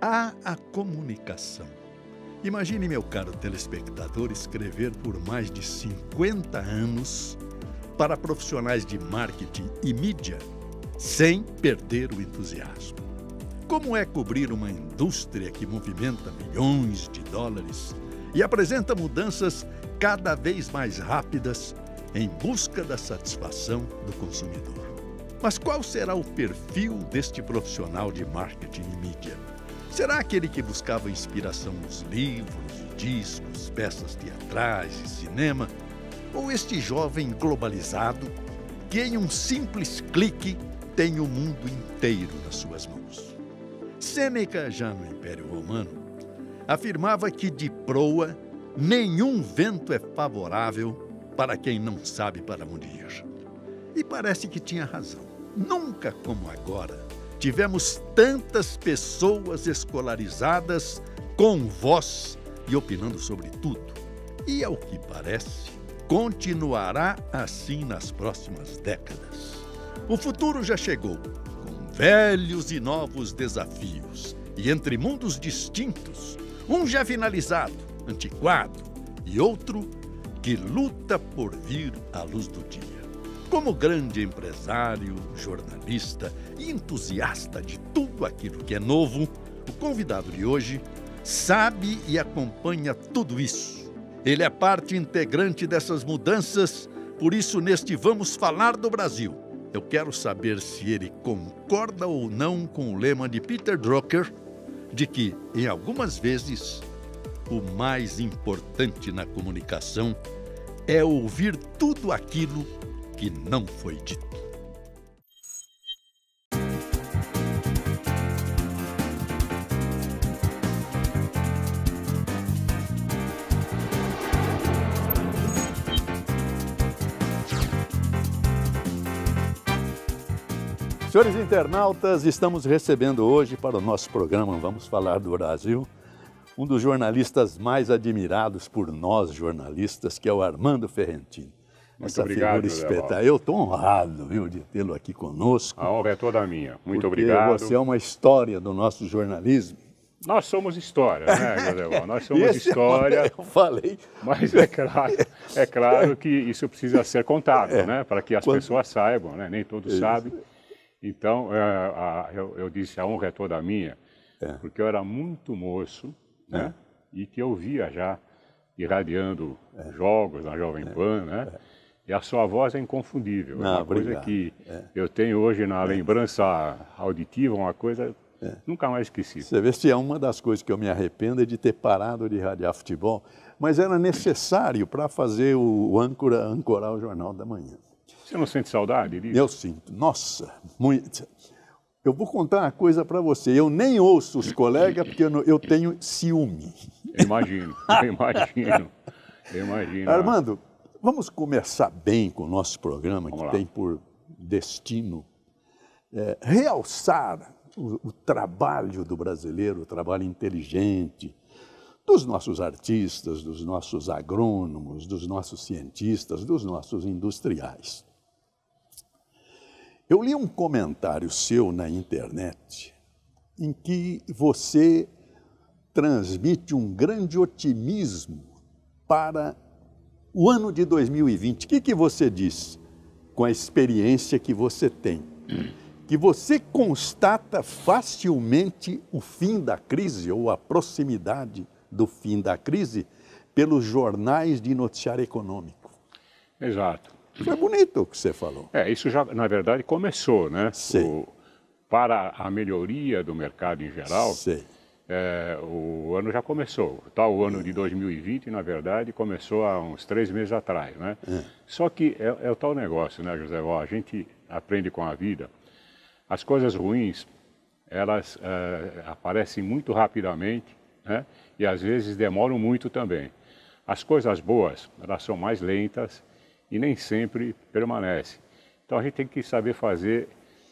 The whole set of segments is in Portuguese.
A comunicação. Imagine, meu caro telespectador, escrever por mais de 50 anos para profissionais de marketing e mídia sem perder o entusiasmo. Como é cobrir uma indústria que movimenta milhões de dólares e apresenta mudanças cada vez mais rápidas em busca da satisfação do consumidor? Mas qual será o perfil deste profissional de marketing e mídia? Será aquele que buscava inspiração nos livros, discos, peças teatrais e cinema? Ou este jovem globalizado que em um simples clique tem o mundo inteiro nas suas mãos? Sêneca, já no Império Romano, afirmava que de proa nenhum vento é favorável para quem não sabe para onde ir. E parece que tinha razão. Nunca como agora tivemos tantas pessoas escolarizadas com voz e opinando sobre tudo. E, ao que parece, continuará assim nas próximas décadas. O futuro já chegou, com velhos e novos desafios, e entre mundos distintos, um já finalizado, antiquado, e outro que luta por vir à luz do dia. Como grande empresário, jornalista e entusiasta de tudo aquilo que é novo, o convidado de hoje sabe e acompanha tudo isso. Ele é parte integrante dessas mudanças, por isso neste Vamos Falar do Brasil, eu quero saber se ele concorda ou não com o lema de Peter Drucker, de que, em algumas vezes, o mais importante na comunicação é ouvir tudo aquilo que não foi dito. Senhores internautas, estamos recebendo hoje para o nosso programa Vamos Falar do Brasil um dos jornalistas mais admirados por nós jornalistas, que é o Armando Ferrentini. Muito obrigado, Eu estou honrado, viu, de tê-lo aqui conosco. A honra é toda minha. Muito obrigado. Você é uma história do nosso jornalismo. Nós somos história, né, José? Nós somos história. Eu falei. Mas é claro que isso precisa ser contado, né, para que as pessoas saibam, né? Nem todos sabem. Então, eu disse, a honra é toda minha, porque eu era muito moço, né, e que eu via já irradiando jogos na Jovem Pan, né? E a sua voz é inconfundível. Não, é uma coisa que eu tenho hoje na lembrança auditiva, uma coisa nunca mais esqueci. Você vê se é uma das coisas que eu me arrependo é de ter parado de irradiar futebol, mas era necessário para fazer o ancorar o Jornal da Manhã. Você não sente saudade disso? Eu sinto. Nossa, muito. Eu vou contar uma coisa para você. Eu nem ouço os colegas porque eu tenho ciúme. Eu imagino. Armando, vamos começar bem com o nosso programa, que tem por destino realçar o trabalho do brasileiro, o trabalho inteligente, dos nossos artistas, dos nossos agrônomos, dos nossos cientistas, dos nossos industriais. Eu li um comentário seu na internet em que você transmite um grande otimismo para o ano de 2020. O que você diz com a experiência que você tem? Que você constata facilmente o fim da crise ou a proximidade do fim da crise pelos jornais de noticiário econômico. Exato. Foi bonito o que você falou. Isso já, na verdade, começou, né? Sim. Para a melhoria do mercado em geral, o ano já começou. O ano de 2020, na verdade, começou há uns 3 meses atrás, né? Só que é o tal negócio, né, José? A gente aprende com a vida. As coisas ruins, elas aparecem muito rapidamente, né? E às vezes demoram muito também. As coisas boas, elas são mais lentas e nem sempre permanecem. Então a gente tem que saber fazer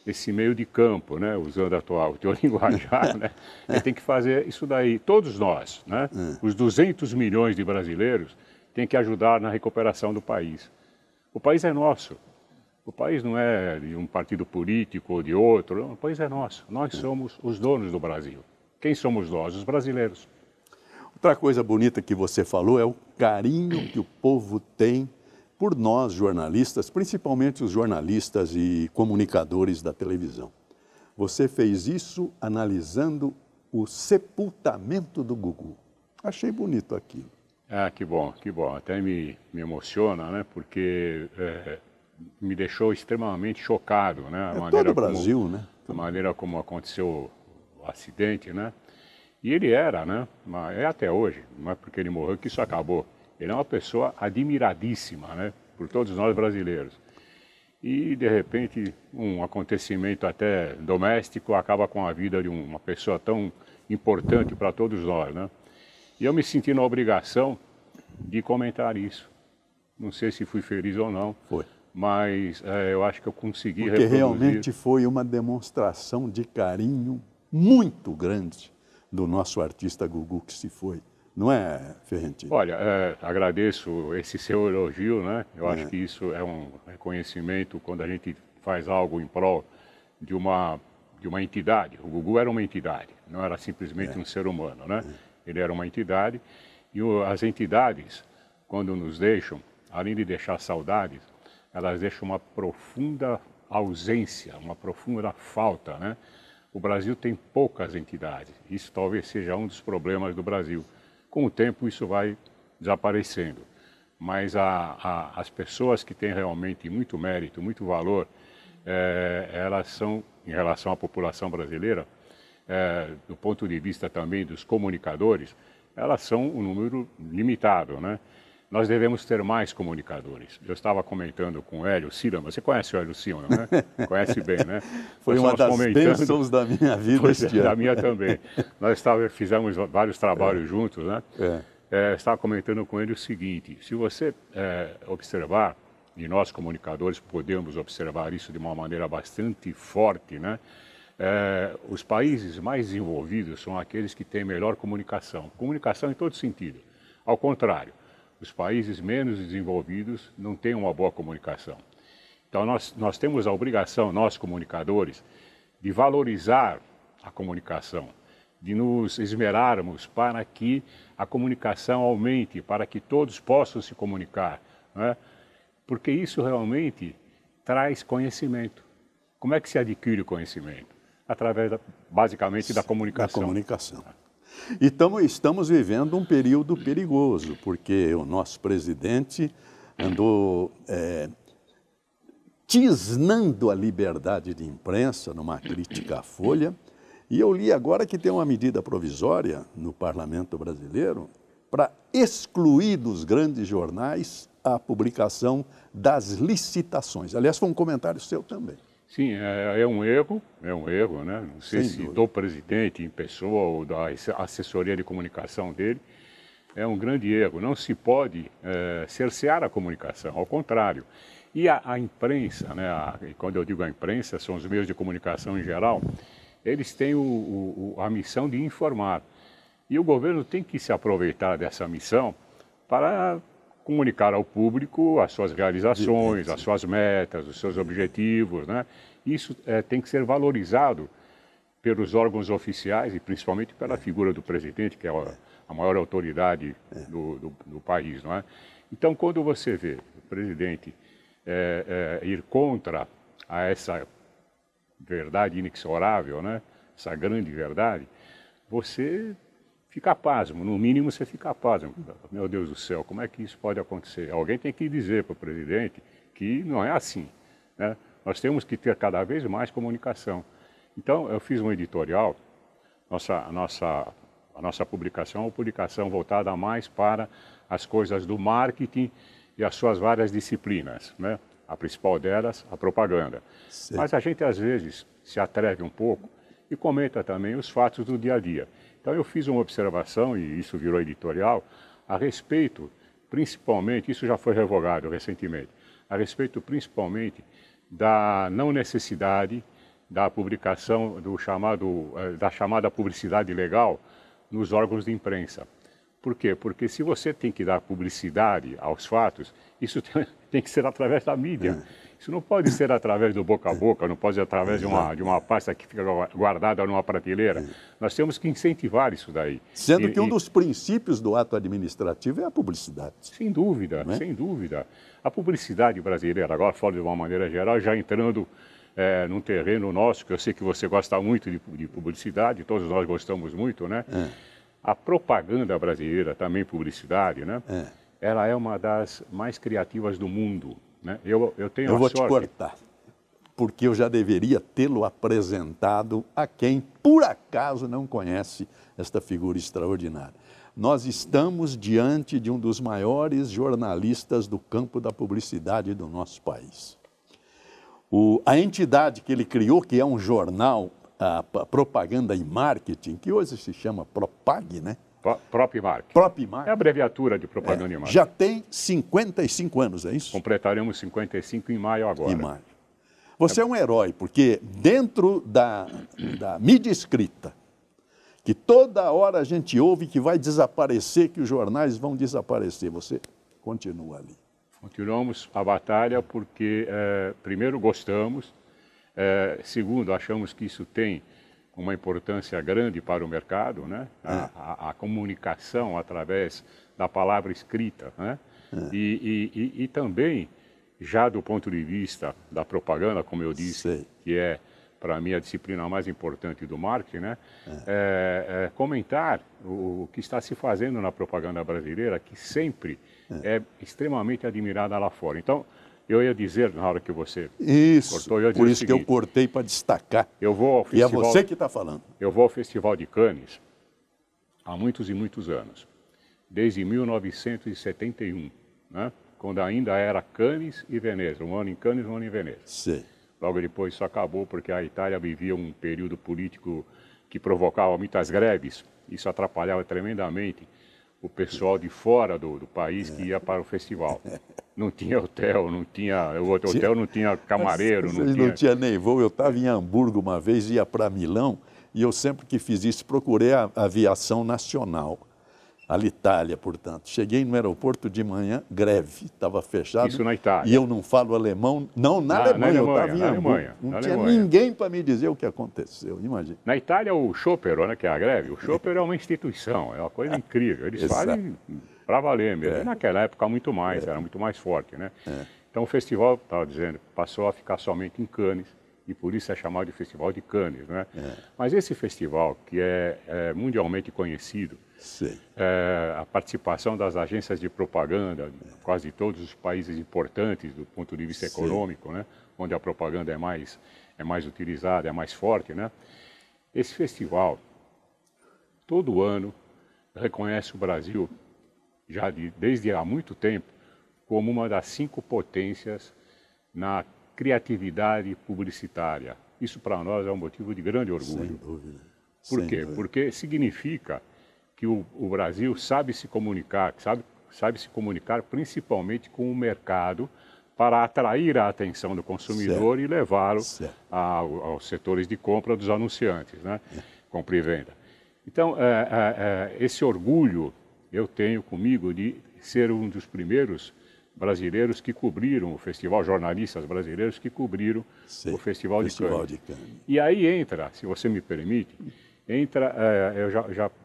esse meio de campo, né? Usando o teu linguajar, né? A gente tem que fazer isso daí, todos nós, né? Os 200 milhões de brasileiros têm que ajudar na recuperação do país. O país é nosso. O país não é de um partido político ou de outro, o país é nosso. Nós somos os donos do Brasil. Quem somos nós? Os brasileiros. Outra coisa bonita que você falou é o carinho que o povo tem por nós, jornalistas, principalmente os jornalistas e comunicadores da televisão. Você fez isso analisando o sepultamento do Gugu. Achei bonito aquilo. Ah, que bom, que bom. Até me emociona, né? Porque me deixou extremamente chocado, né? Todo o Brasil, né? A maneira como aconteceu o acidente, né? E ele era, né? Mas é até hoje, não é porque ele morreu que isso acabou. Ele é uma pessoa admiradíssima, né? Por todos nós brasileiros. E, de repente, um acontecimento até doméstico acaba com a vida de uma pessoa tão importante para todos nós, né? E eu me senti na obrigação de comentar isso. Não sei se fui feliz ou não. Foi. Mas eu acho que eu consegui reproduzir. Porque realmente foi uma demonstração de carinho muito grande do nosso artista Gugu que se foi. Não é, Ferrentino? Olha, agradeço esse seu elogio, né? Eu acho que isso é um reconhecimento quando a gente faz algo em prol de uma entidade. O Gugu era uma entidade, não era simplesmente um ser humano, né? Ele era uma entidade e as entidades, quando nos deixam, além de deixar saudades, elas deixam uma profunda ausência, uma profunda falta, né? O Brasil tem poucas entidades. Isso talvez seja um dos problemas do Brasil. Com o tempo isso vai desaparecendo. Mas as pessoas que têm realmente muito mérito, muito valor, elas são, em relação à população brasileira, do ponto de vista também dos comunicadores, elas são um número limitado, né? Nós devemos ter mais comunicadores. Eu estava comentando com o Hélio Silva, você conhece o Hélio Silva, né? Conhece bem, né? Foi uma das bênçãos da minha vida este ano. Da minha também. Nós fizemos vários trabalhos juntos, né? Estava comentando com ele o seguinte, se você observar, e nós comunicadores podemos observar isso de uma maneira bastante forte, né? Os países mais desenvolvidos são aqueles que têm melhor comunicação. Comunicação em todo sentido. Ao contrário, os países menos desenvolvidos não têm uma boa comunicação. Então nós temos a obrigação, nós comunicadores, de valorizar a comunicação, de nos esmerarmos para que a comunicação aumente, para que todos possam se comunicar, né? Porque isso realmente traz conhecimento. Como é que se adquire o conhecimento? Através, basicamente, da comunicação. Da comunicação. E estamos vivendo um período perigoso, porque o nosso presidente andou tisnando a liberdade de imprensa numa crítica à Folha, e eu li agora que tem uma medida provisória no Parlamento brasileiro para excluir dos grandes jornais a publicação das licitações. Aliás, foi um comentário seu também. Sim, é um erro, né? Não sei se do presidente em pessoa ou da assessoria de comunicação dele, é um grande erro. Não se pode cercear a comunicação, ao contrário. E a imprensa, né? E quando eu digo a imprensa, são os meios de comunicação em geral, eles têm a missão de informar. E o governo tem que se aproveitar dessa missão para comunicar ao público as suas realizações, as suas metas, os seus objetivos, né? Isso tem que ser valorizado pelos órgãos oficiais e principalmente pela figura do presidente, que é a maior autoridade do país, não é? Então, quando você vê o presidente ir contra essa verdade inexorável, né? Essa grande verdade, você fica pasmo, no mínimo você fica pasmo. Meu Deus do céu, como é que isso pode acontecer? Alguém tem que dizer para o presidente que não é assim, né? Nós temos que ter cada vez mais comunicação. Então, eu fiz um editorial, a nossa publicação é uma publicação voltada mais para as coisas do marketing e as suas várias disciplinas, né? A principal delas, a propaganda. Sim. Mas a gente, às vezes, se atreve um pouco e comenta também os fatos do dia a dia. Então eu fiz uma observação, e isso virou editorial, a respeito, principalmente, isso já foi revogado recentemente, a respeito principalmente da não necessidade da publicação da chamada publicidade legal nos órgãos de imprensa. Por quê? Porque se você tem que dar publicidade aos fatos, isso tem que ser através da mídia. Isso não pode ser através do boca a boca, não pode ser através de uma pasta que fica guardada numa prateleira. Nós temos que incentivar isso daí. Sendo que um dos princípios do ato administrativo é a publicidade. Sem dúvida, né? Sem dúvida. A publicidade brasileira, agora falo de uma maneira geral, já entrando num terreno nosso, que eu sei que você gosta muito de publicidade, todos nós gostamos muito, né? A propaganda brasileira, também publicidade, né? Ela é uma das mais criativas do mundo. Né? Eu tenho eu vou sorte... te cortar, porque eu já deveria tê-lo apresentado a quem, por acaso, não conhece esta figura extraordinária. Nós estamos diante de um dos maiores jornalistas do campo da publicidade do nosso país. A entidade que ele criou, que é um jornal, a Propaganda e Marketing, que hoje se chama Propag, né? Propmark. Propmark. É a abreviatura de propaganda e marketing. Já tem 55 anos, é isso? Completaremos 55 em maio agora. Em maio. Você é um herói, porque dentro da mídia escrita, que toda hora a gente ouve que vai desaparecer, que os jornais vão desaparecer, você continua ali. Continuamos a batalha porque, primeiro, gostamos, segundo, achamos que isso tem uma importância grande para o mercado, né? A comunicação através da palavra escrita, né? E também, já do ponto de vista da propaganda, como eu disse, que é, para mim, a disciplina mais importante do marketing, né? Comentar o que está se fazendo na propaganda brasileira, que sempre é extremamente admirada lá fora. Então, eu ia dizer, na hora que você cortou, eu ia dizer por isso que eu cortei para destacar. Eu vou ao festival, e é você que está falando. Eu vou ao Festival de Cannes há muitos e muitos anos, desde 1971, né? Quando ainda era Cannes e Veneza, um ano em Cannes e um ano em Veneza. Sim. Logo depois isso acabou porque a Itália vivia um período político que provocava muitas greves, isso atrapalhava tremendamente o pessoal de fora do país que ia para o festival. Não tinha hotel, não tinha camareiro. Não tinha nem voo. Eu estava em Hamburgo uma vez, ia para Milão, e eu sempre que fiz isso, procurei a aviação nacional, Alitalia, portanto. Cheguei no aeroporto de manhã, greve, estava fechado. Isso na Itália. E eu não falo alemão, não, na Alemanha, eu estava em Hamburgo. Não tinha ninguém para me dizer o que aconteceu, imagina. Na Itália, o Sciopero, né, que é a greve, o Sciopero é uma instituição, é uma coisa incrível. Eles fazem para valer mesmo. E naquela época muito mais, era muito mais forte, né? Então o festival, estava dizendo, passou a ficar somente em Cannes, e por isso é chamado de Festival de Cannes, né? Mas esse festival, que é mundialmente conhecido, a participação das agências de propaganda de quase todos os países importantes do ponto de vista econômico, né? Onde a propaganda é mais utilizada, é mais forte, né? Esse festival, todo ano, reconhece o Brasil, já desde há muito tempo, como uma das 5 potências na criatividade publicitária. Isso para nós é um motivo de grande orgulho. Sem dúvida. Por quê? Porque significa que o Brasil sabe se comunicar, sabe se comunicar principalmente com o mercado para atrair a atenção do consumidor e levá-lo aos setores de compra dos anunciantes, né? Compra e venda. Então, esse orgulho eu tenho comigo de ser um dos primeiros brasileiros que cobriram o festival, jornalistas brasileiros que cobriram o Festival de Cannes. E aí entra, se você me permite, eu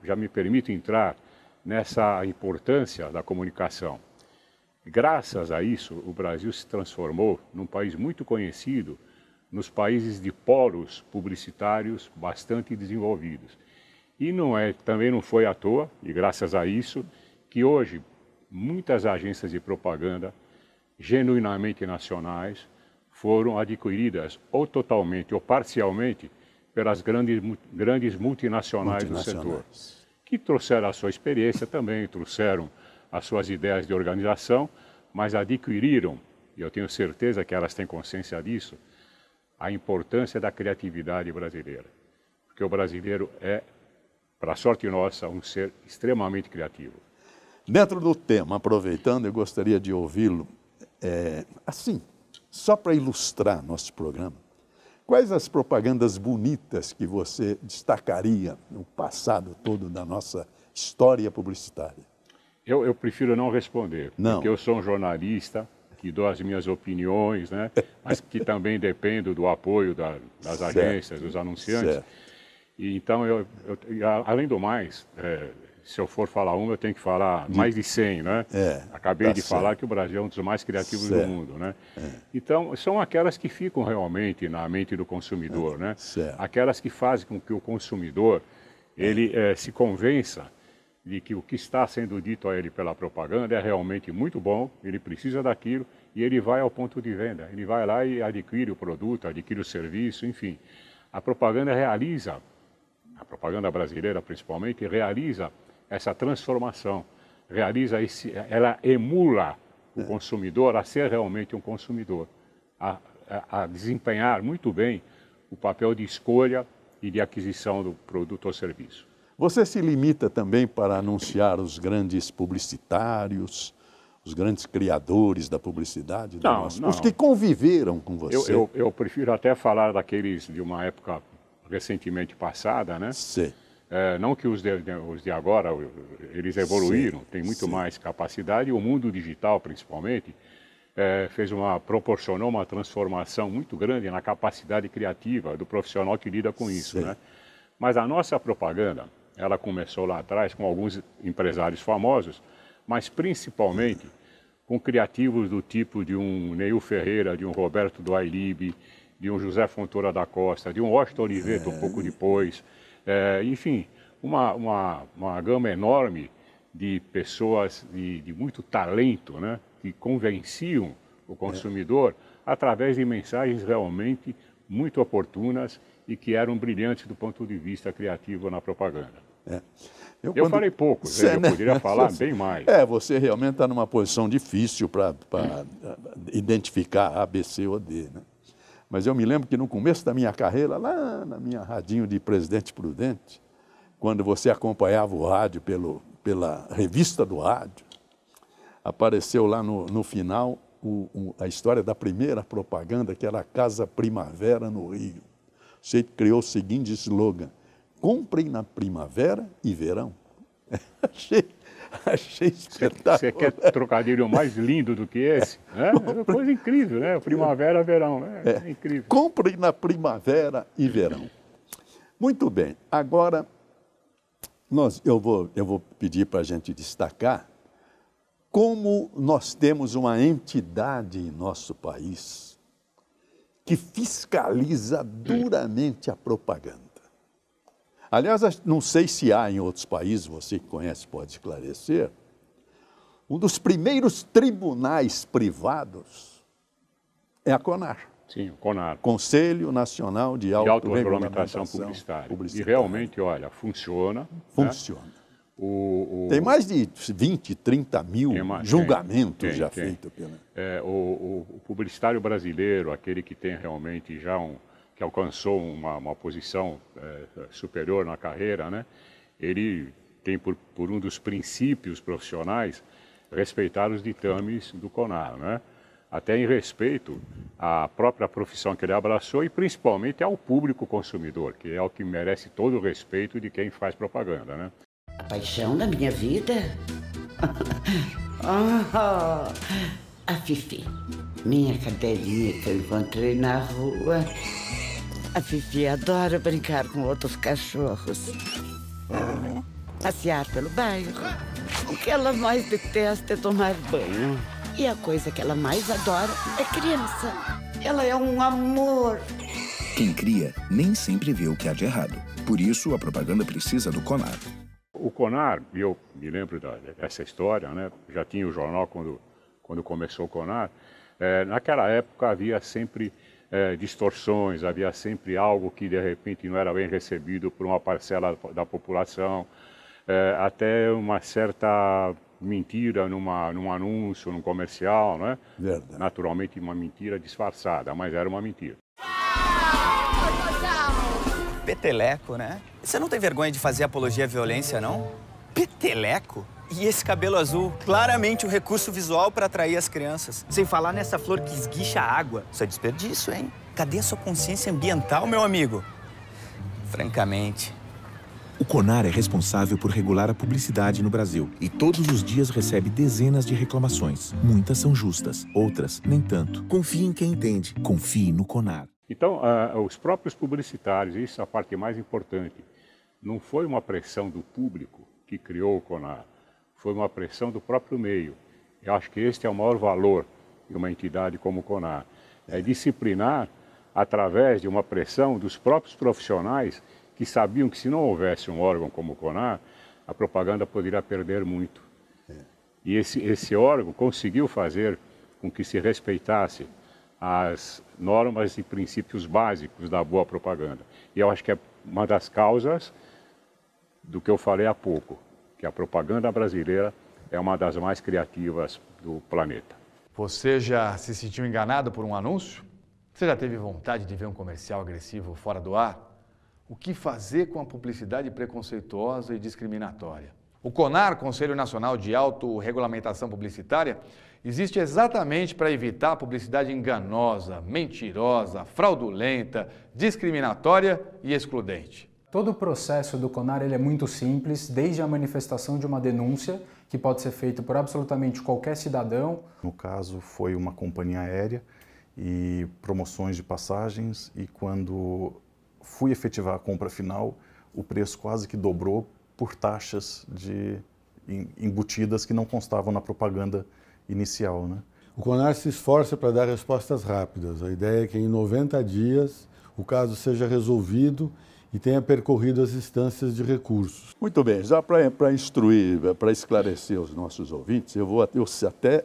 já me permito entrar nessa importância da comunicação. Graças a isso, o Brasil se transformou num país muito conhecido nos países de polos publicitários bastante desenvolvidos. E também não foi à toa, e graças a isso, que hoje muitas agências de propaganda, genuinamente nacionais, foram adquiridas ou totalmente ou parcialmente pelas grandes multinacionais do setor, que trouxeram a sua experiência também, trouxeram as suas ideias de organização, mas adquiriram, e eu tenho certeza que elas têm consciência disso, a importância da criatividade brasileira. Porque o brasileiro é, para sorte nossa, um ser extremamente criativo. Dentro do tema, aproveitando, eu gostaria de ouvi-lo, assim, só para ilustrar nosso programa, quais as propagandas bonitas que você destacaria no passado todo da nossa história publicitária? Eu prefiro não responder, porque eu sou um jornalista que dou as minhas opiniões, né? Mas que também dependo do apoio das agências, dos anunciantes. Certo. E então, além do mais, se eu for falar uma, eu tenho que falar mais de 100, né? Acabei de falar que o Brasil é um dos mais criativos do mundo, né? Então, são aquelas que ficam realmente na mente do consumidor, né? Aquelas que fazem com que o consumidor, ele se convença de que o que está sendo dito a ele pela propaganda é realmente muito bom, ele precisa daquilo e ele vai ao ponto de venda. Ele vai lá e adquire o produto, adquire o serviço, enfim. A propaganda a propaganda brasileira principalmente, realiza essa transformação, ela emula o consumidor a ser realmente um consumidor, a desempenhar muito bem o papel de escolha e de aquisição do produto ou serviço. Você se limita também para anunciar os grandes publicitários, os grandes criadores da publicidade? Não. Os que conviveram com você? Eu prefiro até falar daqueles de uma época recentemente passada, né? Sim. Não que os de agora, eles evoluíram, têm muito mais capacidade, e o mundo digital, principalmente, proporcionou uma transformação muito grande na capacidade criativa do profissional que lida com isso, né? Mas a nossa propaganda, ela começou lá atrás com alguns empresários famosos, mas principalmente com criativos do tipo de um Neil Ferreira, de um Roberto do Ailib, de um José Fontoura da Costa, de um Washington Oliveto um pouco depois. Enfim, uma gama enorme de pessoas de muito talento, né, que convenciam o consumidor através de mensagens realmente muito oportunas e que eram brilhantes do ponto de vista criativo na propaganda. Eu falei pouco, eu poderia falar bem mais. Você realmente está numa posição difícil para identificar A, B, C ou D, né? Mas eu me lembro que no começo da minha carreira, lá na minha radinho de Presidente Prudente, quando você acompanhava o rádio pela revista do rádio, apareceu lá no final a história da primeira propaganda, que era a Casa Primavera no Rio. Você criou o seguinte slogan: comprem na primavera e verão. Achei espetacular. Você quer trocadilho mais lindo do que esse? É uma coisa incrível, né? Primavera, verão, né? É incrível. Comprem na primavera e verão. Muito bem. Agora, eu vou pedir para a gente destacar como nós temos uma entidade em nosso país que fiscaliza duramente a propaganda. Aliás, não sei se há em outros países, você que conhece pode esclarecer, um dos primeiros tribunais privados é a CONAR. Sim, o CONAR. Conselho Nacional de Autorregulamentação Publicitária. E realmente, olha, funciona. Funciona. Né? Tem mais de 20, 30 mil julgamentos já feitos. O publicitário brasileiro, aquele que tem realmente já que alcançou uma posição superior na carreira, né? Ele tem por um dos princípios profissionais respeitar os ditames do CONAR, né? Até em respeito à própria profissão que ele abraçou e principalmente ao público consumidor, que é o que merece todo o respeito de quem faz propaganda, né? A paixão da minha vida? A Fifi, minha cadelinha que eu encontrei na rua. A Fifi adora brincar com outros cachorros. Passear pelo bairro. O que ela mais detesta é tomar banho. E a coisa que ela mais adora é criança. Ela é um amor. Quem cria nem sempre vê o que há de errado. Por isso, a propaganda precisa do CONAR. O CONAR, e eu me lembro dessa história, né? Já tinha o jornal quando começou o CONAR. Naquela época havia sempre distorções, havia sempre algo que de repente não era bem recebido por uma parcela da população, até uma certa mentira num anúncio, num comercial, né? Verdade. Naturalmente uma mentira disfarçada, mas era uma mentira. Peteleco, né? Você não tem vergonha de fazer apologia à violência, não? Peteleco? E esse cabelo azul, claramente um recurso visual para atrair as crianças. Sem falar nessa flor que esguicha água. Isso é desperdício, hein? Cadê a sua consciência ambiental, meu amigo? Francamente, O CONAR é responsável por regular a publicidade no Brasil e todos os dias recebe dezenas de reclamações. Muitas são justas, outras nem tanto. Confie em quem entende. Confie no CONAR. Então, os próprios publicitários, isso é a parte mais importante, não foi uma pressão do público que criou o CONAR, foi uma pressão do próprio meio. Eu acho que este é o maior valor de uma entidade como o CONAR. É disciplinar através de uma pressão dos próprios profissionais que sabiam que se não houvesse um órgão como o CONAR, a propaganda poderia perder muito. E esse órgão conseguiu fazer com que se respeitasse as normas e princípios básicos da boa propaganda. E eu acho que é uma das causas do que eu falei há pouco, que a propaganda brasileira é uma das mais criativas do planeta. Você já se sentiu enganado por um anúncio? Você já teve vontade de ver um comercial agressivo fora do ar? O que fazer com a publicidade preconceituosa e discriminatória? O CONAR, Conselho Nacional de Autorregulamentação Publicitária, existe exatamente para evitar a publicidade enganosa, mentirosa, fraudulenta, discriminatória e excludente. Todo o processo do CONAR ele é muito simples, desde a manifestação de uma denúncia, que pode ser feita por absolutamente qualquer cidadão. No caso, foi uma companhia aérea e promoções de passagens, e quando fui efetivar a compra final, o preço quase que dobrou por taxas embutidas que não constavam na propaganda inicial, né? O CONAR se esforça para dar respostas rápidas. A ideia é que em 90 dias o caso seja resolvido e tenha percorrido as instâncias de recursos. Muito bem, já para instruir, para esclarecer os nossos ouvintes, eu até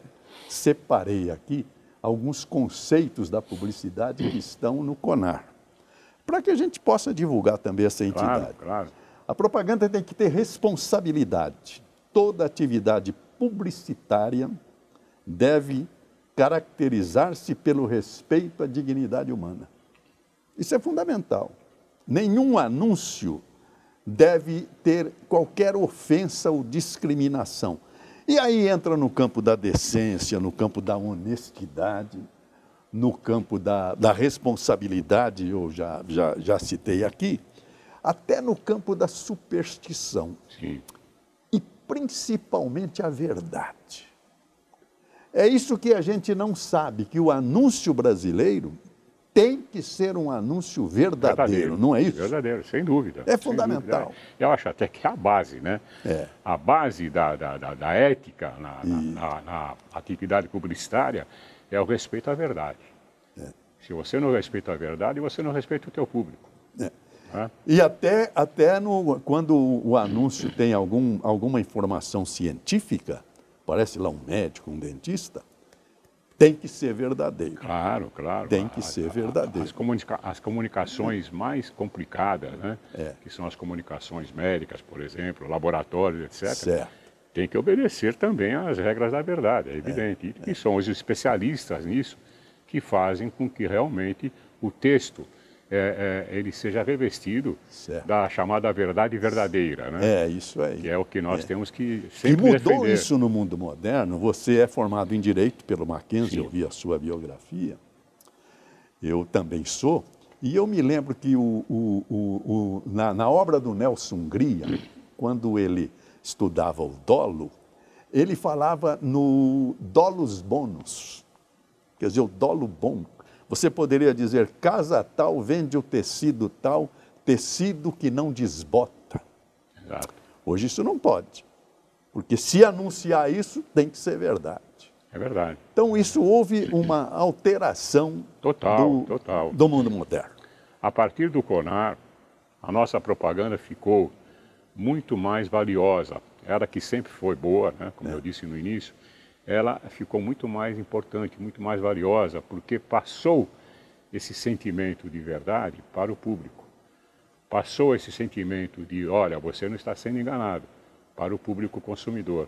separei aqui alguns conceitos da publicidade que estão no CONAR, para que a gente possa divulgar também essa entidade. Claro. A propaganda tem que ter responsabilidade. Toda atividade publicitária deve caracterizar-se pelo respeito à dignidade humana. Isso é fundamental. Nenhum anúncio deve ter qualquer ofensa ou discriminação. E aí entra no campo da decência, no campo da honestidade, no campo da responsabilidade, eu já citei aqui, até no campo da superstição. Sim. E principalmente a verdade. É isso que a gente não sabe, que o anúncio brasileiro tem que ser um anúncio verdadeiro, não é isso? Verdadeiro, sem dúvida. É fundamental. Eu acho até que é a base, né? É. A base da ética na atividade publicitária é o respeito à verdade. É. Se você não respeita a verdade, você não respeita o teu público. É. E até quando o anúncio tem alguma informação científica, parece lá um médico, um dentista, tem que ser verdadeiro. Claro. Tem que ser verdadeiro. As comunicações mais complicadas, né? Que são as comunicações médicas, por exemplo, laboratórios, etc., certo, tem que obedecer também às regras da verdade, é evidente. E são os especialistas nisso que fazem com que realmente o texto ele seja revestido da chamada verdade verdadeira, né? É, isso aí. Que é o que nós temos que sempre defender. E mudou isso no mundo moderno. Você é formado em Direito pelo Mackenzie, Sim. Eu vi a sua biografia. Eu também sou. E eu me lembro que na obra do Nelson Hungria, quando ele estudava o dolo, ele falava no dolus bonus, quer dizer, o dolo bom. Você poderia dizer, casa tal vende o tecido tal, tecido que não desbota. Exato. Hoje isso não pode, porque se anunciar isso, tem que ser verdade. É verdade. Então isso houve uma alteração total. do mundo moderno. A partir do CONAR, a nossa propaganda ficou muito mais valiosa. Ela que sempre foi boa, né? Como eu disse no início, ela ficou muito mais importante, muito mais valiosa, porque passou esse sentimento de verdade para o público. Passou esse sentimento de, olha, você não está sendo enganado, para o público consumidor.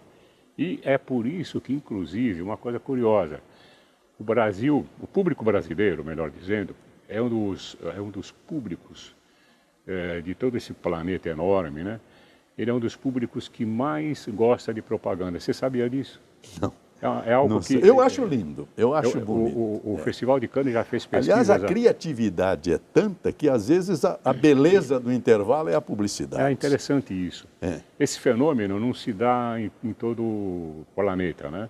E é por isso que, inclusive, uma coisa curiosa, o público brasileiro, melhor dizendo, é um dos públicos de todo esse planeta enorme, né? Ele é um dos públicos que mais gosta de propaganda. Você sabia disso? Não. É algo que... Eu acho lindo, eu acho bonito. O Festival de Cannes já fez pesquisas... Aliás, a criatividade é tanta que, às vezes, a beleza do intervalo é a publicidade. É interessante isso. Esse fenômeno não se dá em todo o planeta, né?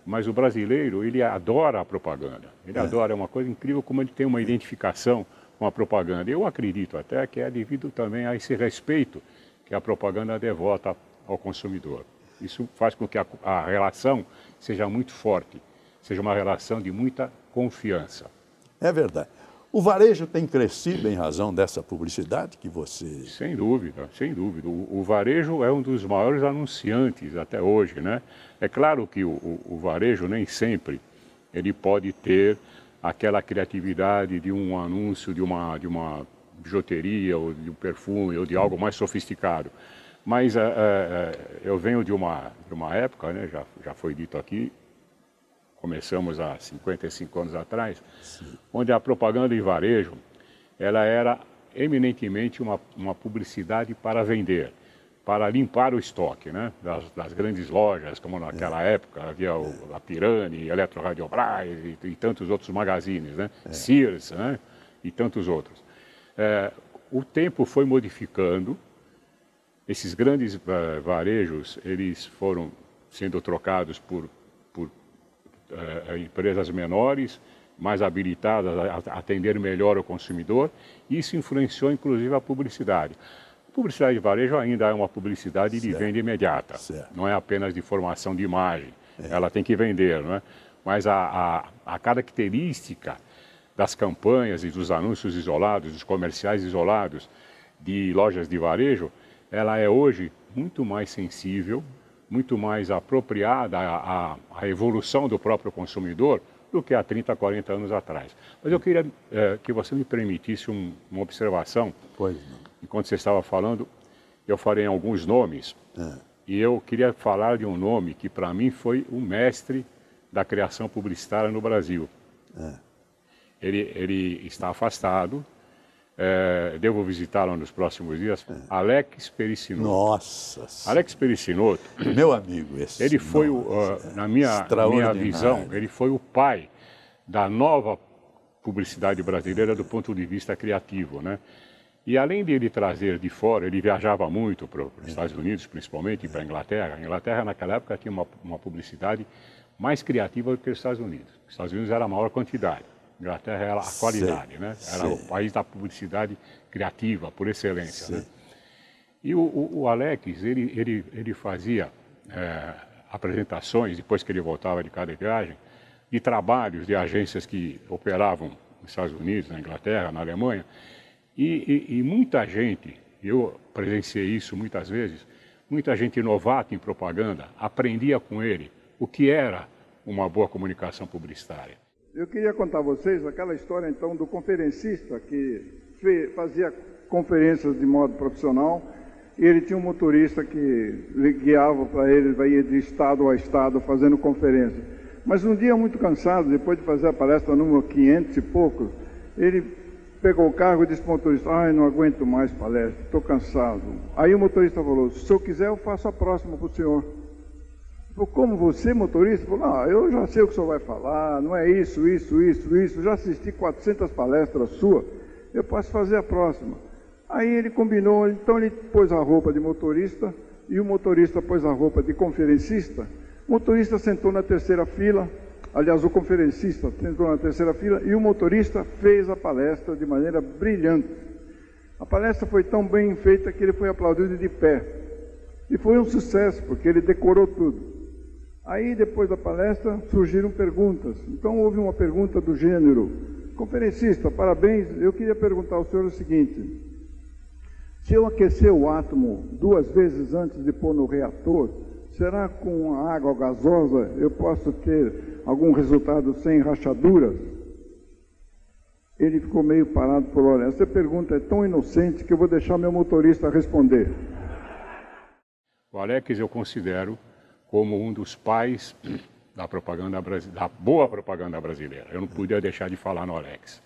Mas o brasileiro, ele adora a propaganda. Ele adora, é uma coisa incrível como ele tem uma identificação com a propaganda. Eu acredito até que é devido também a esse respeito que a propaganda devota ao consumidor. Isso faz com que a relação seja muito forte, seja uma relação de muita confiança. É verdade. O varejo tem crescido em razão dessa publicidade que você... Sem dúvida, sem dúvida. O varejo é um dos maiores anunciantes até hoje, né? É claro que o varejo nem sempre ele pode ter aquela criatividade de um anúncio de uma bijuteria ou de um perfume ou de algo mais sofisticado. Mas eu venho de uma época, né, já foi dito aqui, começamos há 55 anos atrás, onde a propaganda em varejo ela era eminentemente uma publicidade para vender, para limpar o estoque, né, das grandes lojas, como naquela época havia a Pirani, Eletroradiobras e tantos outros magazines, né, Sears, né, e tantos outros. O tempo foi modificando. Esses grandes varejos, eles foram sendo trocados por empresas menores, mais habilitadas a atender melhor o consumidor. Isso influenciou, inclusive, a publicidade. A publicidade de varejo ainda é uma publicidade de venda imediata. Não é apenas de formação de imagem. Ela tem que vender, não é? Mas a característica das campanhas e dos anúncios isolados, dos comerciais isolados de lojas de varejo, ela é hoje muito mais sensível, muito mais apropriada à evolução do próprio consumidor do que há 30, 40 anos atrás. Mas eu queria que você me permitisse uma observação. Pois não. Enquanto você estava falando, eu falei alguns nomes, e eu queria falar de um nome que para mim foi o mestre da criação publicitária no Brasil. Ele está afastado. Devo visitá-lo nos próximos dias. Alex Pericinoto. Nossa! Alex Pericinoto. Meu amigo esse. Ele foi, na minha visão, ele foi o pai da nova publicidade brasileira do ponto de vista criativo, né? E além de ele trazer de fora, ele viajava muito para os Estados Unidos, principalmente, e para a Inglaterra. A Inglaterra, naquela época, tinha uma publicidade mais criativa do que os Estados Unidos. Os Estados Unidos era a maior quantidade. Inglaterra era a qualidade, né? Era o país da publicidade criativa, por excelência. Né? E o Alex, ele fazia apresentações, depois que ele voltava de cada viagem, de trabalhos de agências que operavam nos Estados Unidos, na Inglaterra, na Alemanha, e muita gente, eu presenciei isso muitas vezes, muita gente novata em propaganda aprendia com ele o que era uma boa comunicação publicitária. Eu queria contar a vocês aquela história, então, do conferencista que fazia conferências de modo profissional e ele tinha um motorista que guiava para ele, ia de estado a estado fazendo conferência. Mas um dia, muito cansado, depois de fazer a palestra número 500 e pouco, ele pegou o carro e disse para o motorista: "Ai, não aguento mais palestra, estou cansado." Aí o motorista falou: "Se eu quiser, eu faço a próxima para o senhor." Como você, motorista? Falou: "Eu já sei o que o senhor vai falar, não é isso, já assisti 400 palestras suas, eu posso fazer a próxima." Aí ele combinou, então ele pôs a roupa de motorista e o motorista pôs a roupa de conferencista. O motorista sentou na terceira fila, aliás, o conferencista sentou na terceira fila e o motorista fez a palestra de maneira brilhante. A palestra foi tão bem feita que ele foi aplaudido de pé. E foi um sucesso, porque ele decorou tudo. Aí, depois da palestra, surgiram perguntas. Então, houve uma pergunta do gênero: "Conferencista, parabéns, eu queria perguntar ao senhor o seguinte: se eu aquecer o átomo 2 vezes antes de pôr no reator, será que com a água gasosa eu posso ter algum resultado sem rachaduras?" Ele ficou meio parado por hora. Essa pergunta é tão inocente que eu vou deixar meu motorista responder. O Alex eu considero como um dos pais da boa propaganda brasileira. Eu não podia deixar de falar no Alex.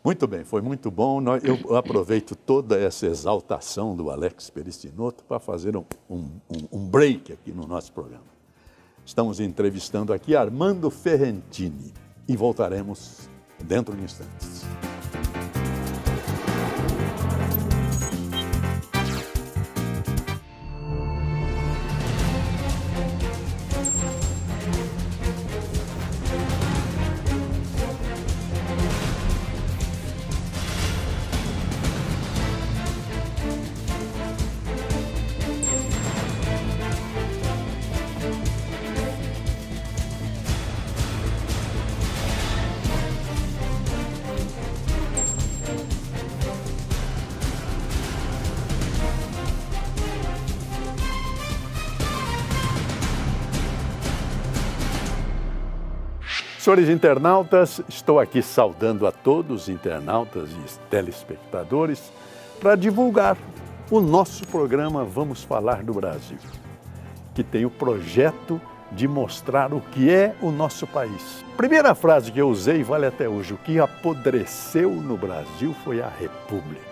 Muito bem, foi muito bom. Eu aproveito toda essa exaltação do Alex Pericinoto para fazer um break aqui no nosso programa. Estamos entrevistando aqui Armando Ferrentini e voltaremos dentro de instantes. Senhores internautas, estou aqui saudando a todos os internautas e telespectadores para divulgar o nosso programa Vamos Falar do Brasil, que tem o projeto de mostrar o que é o nosso país. Primeira frase que eu usei vale até hoje: o que apodreceu no Brasil foi a República.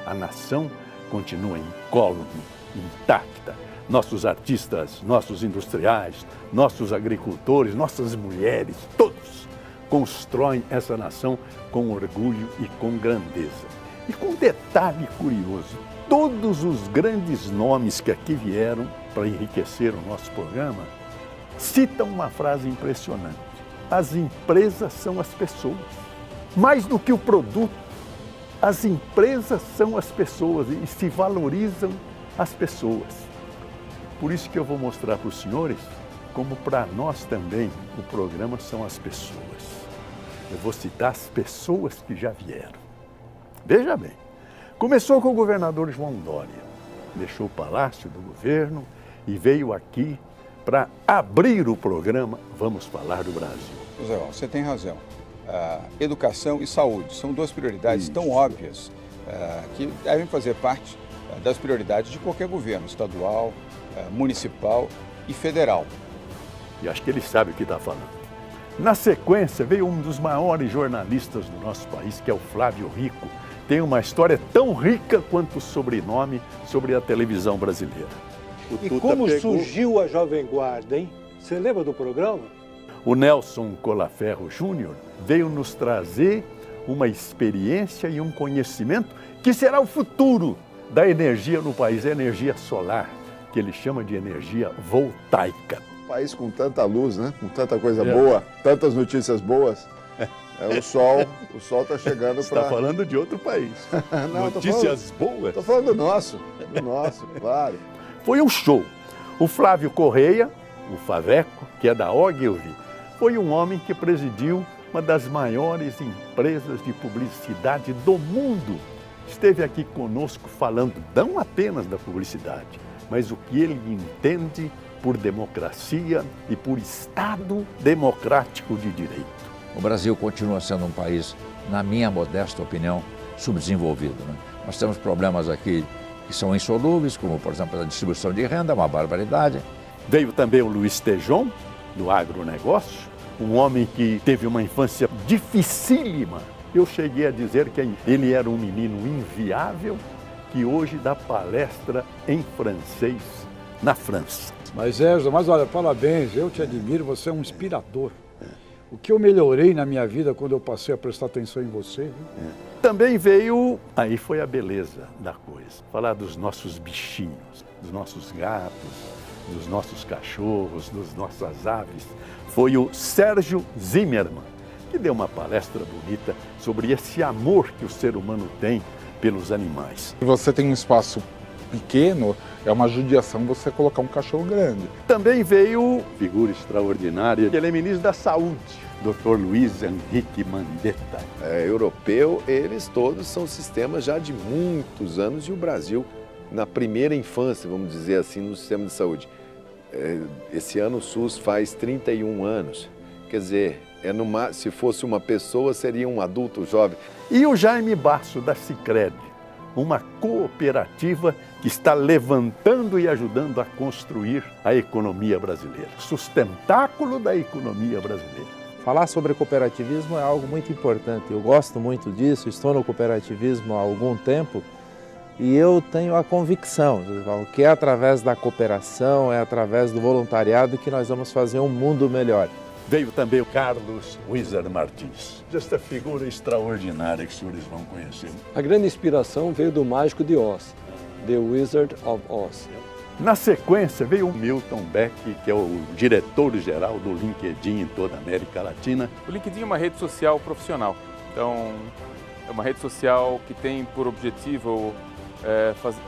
A nação continua incólume, intacta. Nossos artistas, nossos industriais, nossos agricultores, nossas mulheres, todos constroem essa nação com orgulho e com grandeza. E com um detalhe curioso, todos os grandes nomes que aqui vieram para enriquecer o nosso programa citam uma frase impressionante: as empresas são as pessoas. Mais do que o produto, as empresas são as pessoas e se valorizam as pessoas. Por isso que eu vou mostrar para os senhores como para nós também o programa são as pessoas. Eu vou citar as pessoas que já vieram. Veja bem, começou com o governador João Dória. Deixou o Palácio do Governo e veio aqui para abrir o programa Vamos Falar do Brasil. José, você tem razão. Educação e saúde são duas prioridades tão óbvias que devem fazer parte das prioridades de qualquer governo, estadual, municipal e federal. E acho que ele sabe o que está falando. Na sequência, veio um dos maiores jornalistas do nosso país, que é o Flávio Rico. Tem uma história tão rica quanto o sobrenome sobre a televisão brasileira. E como surgiu a Jovem Guarda, hein? Você lembra do programa? O Nelson Colaferro Júnior veio nos trazer uma experiência e um conhecimento que será o futuro da energia no país, a energia solar, que ele chama de energia voltaica. Um país com tanta luz, né? Com tanta coisa boa, tantas notícias boas. O sol está chegando para... Você está falando de outro país. Não, notícias boas? Estou falando do nosso, claro. Foi um show. O Flávio Correia, o Faveco, que é da Ogilvy, foi um homem que presidiu uma das maiores empresas de publicidade do mundo. Esteve aqui conosco falando não apenas da publicidade, mas o que ele entende por democracia e por Estado democrático de direito. O Brasil continua sendo um país, na minha modesta opinião, subdesenvolvido, né? Nós temos problemas aqui que são insolúveis, como, por exemplo, a distribuição de renda, uma barbaridade. Veio também o Luiz Tejon, do agronegócio, um homem que teve uma infância dificílima. Eu cheguei a dizer que ele era um menino inviável, que hoje dá palestra em francês na França. Mas olha, parabéns, eu te admiro, você é um inspirador. O que eu melhorei na minha vida quando eu passei a prestar atenção em você. Viu? Também veio, aí foi a beleza da coisa, falar dos nossos bichinhos, dos nossos gatos, dos nossos cachorros, das nossas aves. Foi o Sérgio Zimmermann, que deu uma palestra bonita sobre esse amor que o ser humano tem pelos animais. Você tem um espaço pequeno, é uma judiação você colocar um cachorro grande. Também veio figura extraordinária, ele é ministro da Saúde, Dr. Luiz Henrique Mandetta. Europeu, eles todos são sistemas já de muitos anos, e o Brasil, na primeira infância, vamos dizer assim, no sistema de saúde. Esse ano o SUS faz 31 anos, quer dizer, se fosse uma pessoa, seria um adulto jovem. E o Jaime Basso, da Sicredi, uma cooperativa que está levantando e ajudando a construir a economia brasileira, sustentáculo da economia brasileira. Falar sobre cooperativismo é algo muito importante. Eu gosto muito disso, estou no cooperativismo há algum tempo E eu tenho a convicção que é através da cooperação, é através do voluntariado que nós vamos fazer um mundo melhor. Veio também o Carlos Wizard Martins. Esta figura extraordinária que os senhores vão conhecer. A grande inspiração veio do Mágico de Oz, The Wizard of Oz. Na sequência veio o Milton Beck, que é o diretor-geral do LinkedIn em toda a América Latina. O LinkedIn é uma rede social profissional. Então, é uma rede social que tem por objetivo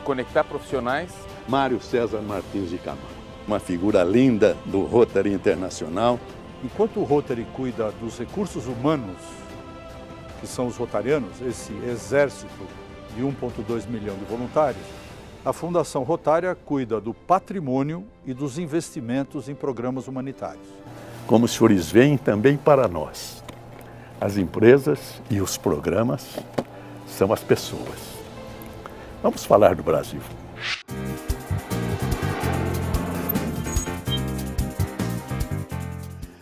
conectar profissionais. Mário César Martins de Camargo, uma figura linda do Rotary Internacional. Enquanto o Rotary cuida dos recursos humanos, que são os rotarianos, esse exército de 1,2 milhão de voluntários, a Fundação Rotária cuida do patrimônio e dos investimentos em programas humanitários. Como os senhores veem, também para nós, as empresas e os programas são as pessoas. Vamos falar do Brasil.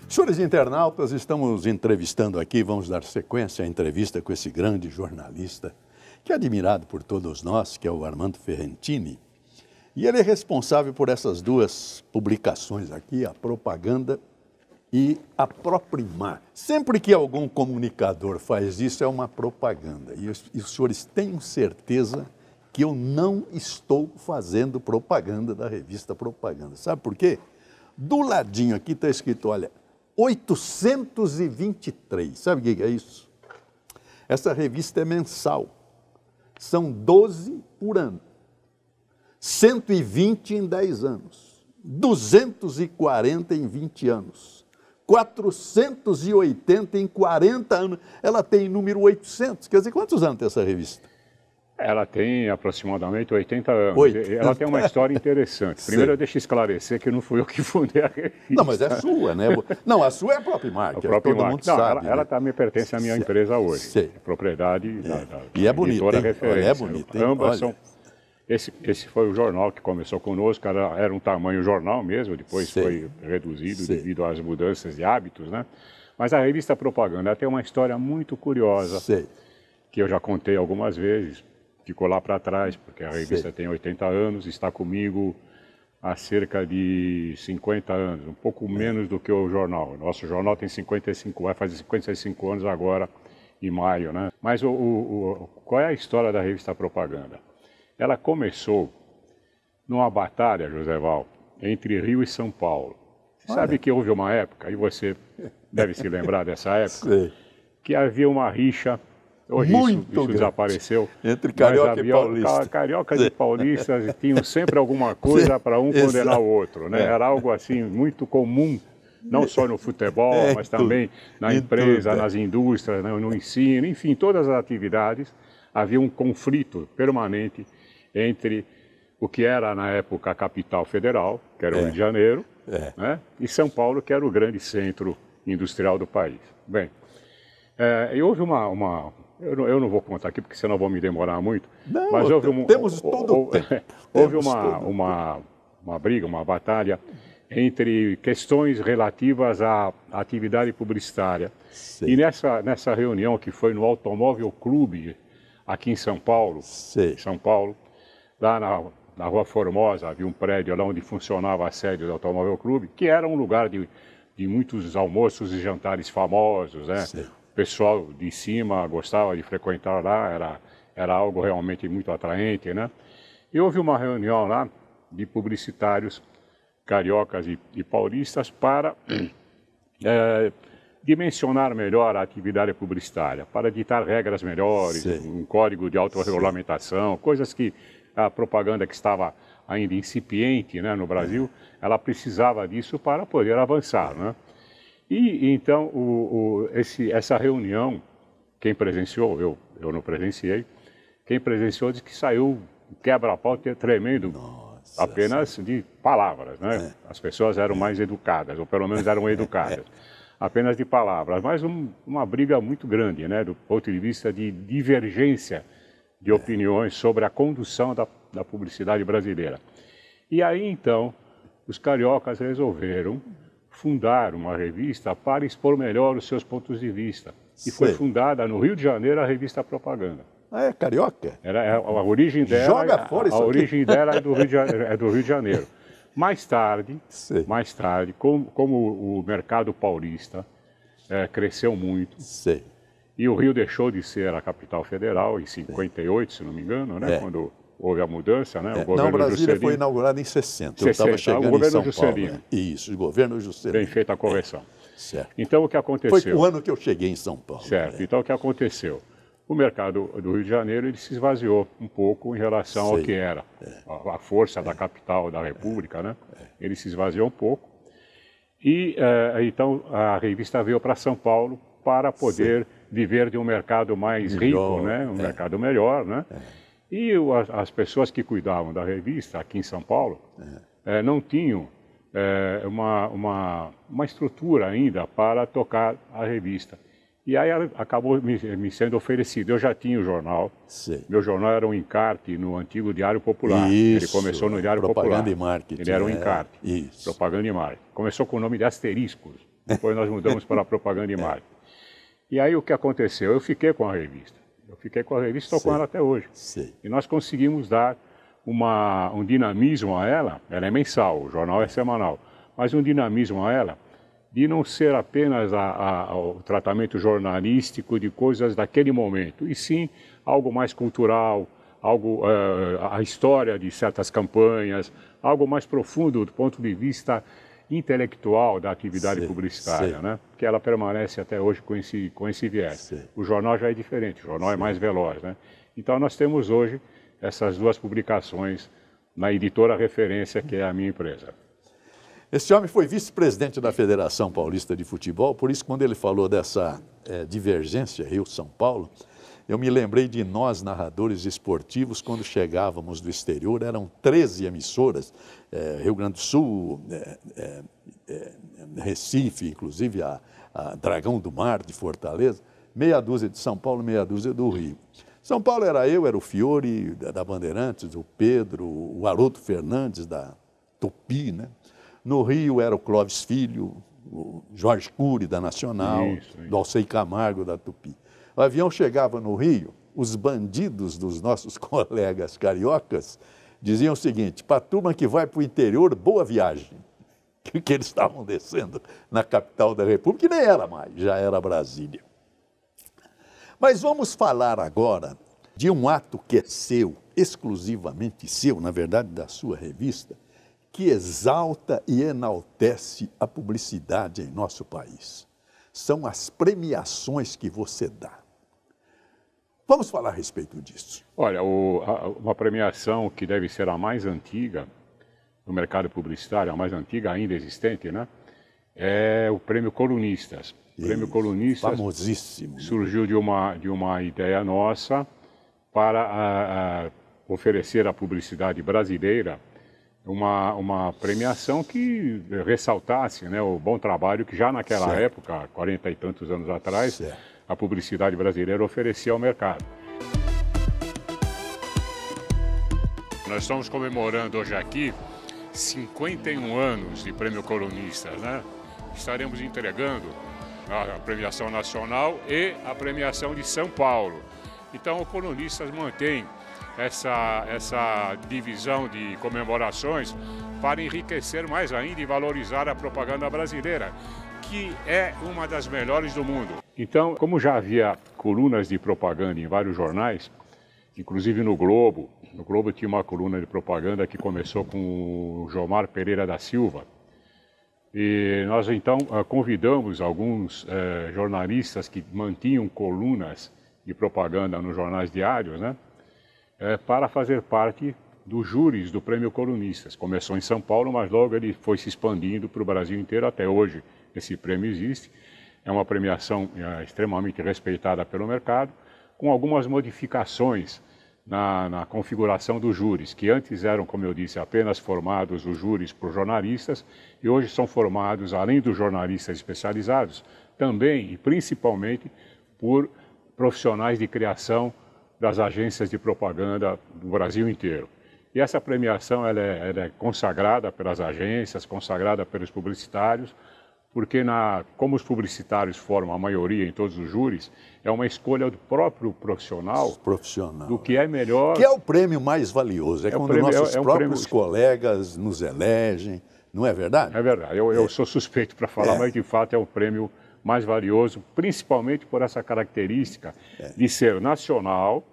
Senhores internautas, estamos entrevistando aqui, vamos dar sequência à entrevista com esse grande jornalista, que é admirado por todos nós, que é o Armando Ferrentini. E ele é responsável por essas duas publicações aqui, a Propaganda e a Proprimar. Sempre que algum comunicador faz isso, é uma propaganda. E os senhores tenham certeza que eu não estou fazendo propaganda da revista Propaganda. Sabe por quê? Do ladinho aqui está escrito, olha, 823. Sabe o que é isso? Essa revista é mensal. São 12 por ano. 120 em 10 anos. 240 em 20 anos. 480 em 40 anos. Ela tem número 800. Quer dizer, quantos anos tem essa revista? Ela tem aproximadamente 80 anos. 80. Ela tem uma história interessante. Primeiro eu deixo esclarecer que não fui eu que fundei a revista. Não, mas é sua, né? Não, a sua é a própria marca. Todo mundo sabe. Ela também pertence à minha empresa hoje. Sei. É propriedade da e é bonito, referência. É bonito. Ambas são... Esse foi o jornal que começou conosco, era um tamanho jornal mesmo, depois foi reduzido devido às mudanças de hábitos, né? Mas a revista Propaganda ela tem uma história muito curiosa, que eu já contei algumas vezes. Ficou lá para trás, porque a revista tem 80 anos, está comigo há cerca de 50 anos, um pouco menos do que o jornal. O nosso jornal tem 55, vai fazer 55 anos agora, em maio, né? Mas qual é a história da revista Propaganda? Ela começou numa batalha, Joséval, entre Rio e São Paulo. Você sabe que houve uma época, e você deve se lembrar dessa época, que havia uma rixa. Hoje isso desapareceu. Entre carioca e paulista. Cariocas e paulistas tinham sempre alguma coisa para um condenar o outro, né? Era algo assim muito comum, não só no futebol, mas também na empresa, nas indústrias, no ensino, enfim, todas as atividades. Havia um conflito permanente entre o que era na época a capital federal, que era o Rio de Janeiro, né? E São Paulo, que era o grande centro industrial do país. Bem, e houve eu não vou contar aqui, porque senão vou me demorar muito. Não, mas houve temos todo o tempo. Houve uma briga, uma batalha entre questões relativas à atividade publicitária. E nessa reunião que foi no Automóvel Clube, aqui em São Paulo, lá na Rua Formosa, havia um prédio lá onde funcionava a sede do Automóvel Clube, que era um lugar de muitos almoços e jantares famosos, né? O pessoal de cima gostava de frequentar lá, era algo realmente muito atraente, né? E houve uma reunião lá de publicitários cariocas e paulistas para dimensionar melhor a atividade publicitária, para ditar regras melhores, um código de autorregulamentação, coisas que a propaganda que estava ainda incipiente, né, no Brasil, ela precisava disso para poder avançar, né? E então essa reunião, quem presenciou, eu não presenciei, quem presenciou disse que saiu um quebra-pau tremendo, apenas de palavras, né? As pessoas eram mais educadas, ou pelo menos eram educadas, apenas de palavras, mas uma briga muito grande, né, do ponto de vista de divergência de opiniões sobre a condução da publicidade brasileira. E aí então os cariocas resolveram fundar uma revista para expor melhor os seus pontos de vista. E foi fundada no Rio de Janeiro a revista Propaganda. Ah, é carioca? A origem dela, Joga fora isso a aqui. origem dela é do Rio de Janeiro. Mais tarde, como o mercado paulista cresceu muito, e o Rio deixou de ser a capital federal em 58, se não me engano, né? Quando houve a mudança, né? O governo Brasília Juscelino foi inaugurada em 60. Eu estava chegando o governo em São Juscelino. Paulo. Né? Isso, o governo Juscelino. Bem feita a correção. Certo. Então, o que aconteceu? Foi o ano que eu cheguei em São Paulo. Certo. Então, o que aconteceu? O mercado do Rio de Janeiro ele se esvaziou um pouco em relação ao que era a força da capital da República, né? Ele se esvaziou um pouco. E, então, a revista veio para São Paulo para poder viver de um mercado mais rico, né? Um mercado melhor, né? E as pessoas que cuidavam da revista aqui em São Paulo não tinham uma estrutura ainda para tocar a revista. E aí acabou me sendo oferecido. Eu já tinha o jornal. Meu jornal era um encarte no antigo Diário Popular. Ele começou no Diário Popular. Propaganda e Marketing. Ele era um encarte. Propaganda e Marketing. Começou com o nome de Asteriscos. Depois nós mudamos para Propaganda e Marketing. E aí o que aconteceu? Eu fiquei com a revista. Estou com ela até hoje. E nós conseguimos dar um dinamismo a ela. Ela é mensal, o jornal é semanal. Mas um dinamismo a ela de não ser apenas o tratamento jornalístico de coisas daquele momento, e sim algo mais cultural, a história de certas campanhas, algo mais profundo do ponto de vista intelectual da atividade publicitária, né? Que ela permanece até hoje com esse viés. O jornal já é diferente, o jornal é mais veloz, né? Então nós temos hoje essas duas publicações na editora referência, que é a minha empresa. Esse homem foi vice-presidente da Federação Paulista de Futebol, por isso quando ele falou dessa divergência Rio-São Paulo, eu me lembrei de nós, narradores esportivos, quando chegávamos do exterior, eram 13 emissoras, Rio Grande do Sul, Recife, inclusive a Dragão do Mar de Fortaleza, meia dúzia de São Paulo, meia dúzia do Rio. São Paulo era eu, era o Fiore da Bandeirantes, o Pedro, o Haroldo Fernandes da Tupi, né? No Rio era o Clóvis Filho, o Jorge Cury da Nacional, do Alcei Camargo da Tupi. O avião chegava no Rio, os bandidos dos nossos colegas cariocas diziam o seguinte: para a turma que vai para o interior, boa viagem. Que eles estavam descendo na capital da República, que nem era mais, já era Brasília. Mas vamos falar agora de um ato que é seu, exclusivamente seu, na verdade da sua revista, que exalta e enaltece a publicidade em nosso país. São as premiações que você dá. Vamos falar a respeito disso. Olha, uma premiação que deve ser a mais antiga no mercado publicitário, a mais antiga ainda existente, né? É o Prêmio Colunistas. O Prêmio Colunistas famosíssimo. Surgiu de uma ideia nossa para oferecer à publicidade brasileira uma premiação que ressaltasse, né, o bom trabalho que já naquela época, 40 e tantos anos atrás, a publicidade brasileira oferecia ao mercado. Nós estamos comemorando hoje aqui 51 anos de Prêmio Colunistas, né? Estaremos entregando a premiação nacional e a premiação de São Paulo. Então, o Colunistas mantém essa divisão de comemorações para enriquecer mais ainda e valorizar a propaganda brasileira, que é uma das melhores do mundo. Então, como já havia colunas de propaganda em vários jornais, inclusive no Globo tinha uma coluna de propaganda que começou com o Jomar Pereira da Silva, e nós então convidamos alguns jornalistas que mantinham colunas de propaganda nos jornais diários, né? Para fazer parte dos júris do Prêmio Colunistas. Começou em São Paulo, mas logo ele foi se expandindo para o Brasil inteiro. Até hoje esse prêmio existe. É uma premiação extremamente respeitada pelo mercado, com algumas modificações na configuração dos júris, que antes eram, como eu disse, apenas formados os júris por jornalistas, e hoje são formados, além dos jornalistas especializados, também e principalmente por profissionais de criação das agências de propaganda do Brasil inteiro. E essa premiação ela é consagrada pelas agências, consagrada pelos publicitários, porque como os publicitários formam a maioria em todos os júris, é uma escolha do próprio profissional, do que é melhor. Que é o prêmio mais valioso, quando nossos próprios colegas nos elegem, não é verdade? É verdade, eu sou suspeito para falar, mas de fato é o prêmio mais valioso, principalmente por essa característica de ser nacional,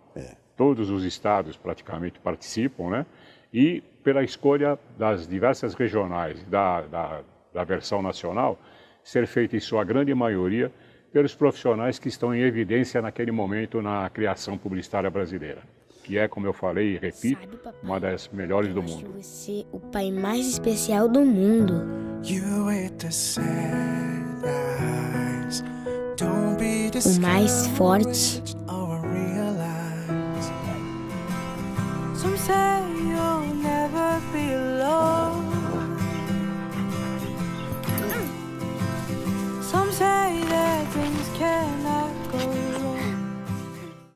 todos os estados praticamente participam, né? E pela escolha das diversas regionais da versão nacional, ser feita em sua grande maioria pelos profissionais que estão em evidência naquele momento na criação publicitária brasileira, que é, como eu falei e repito, uma das melhores do mundo. Você é o pai mais especial do mundo. O mais forte.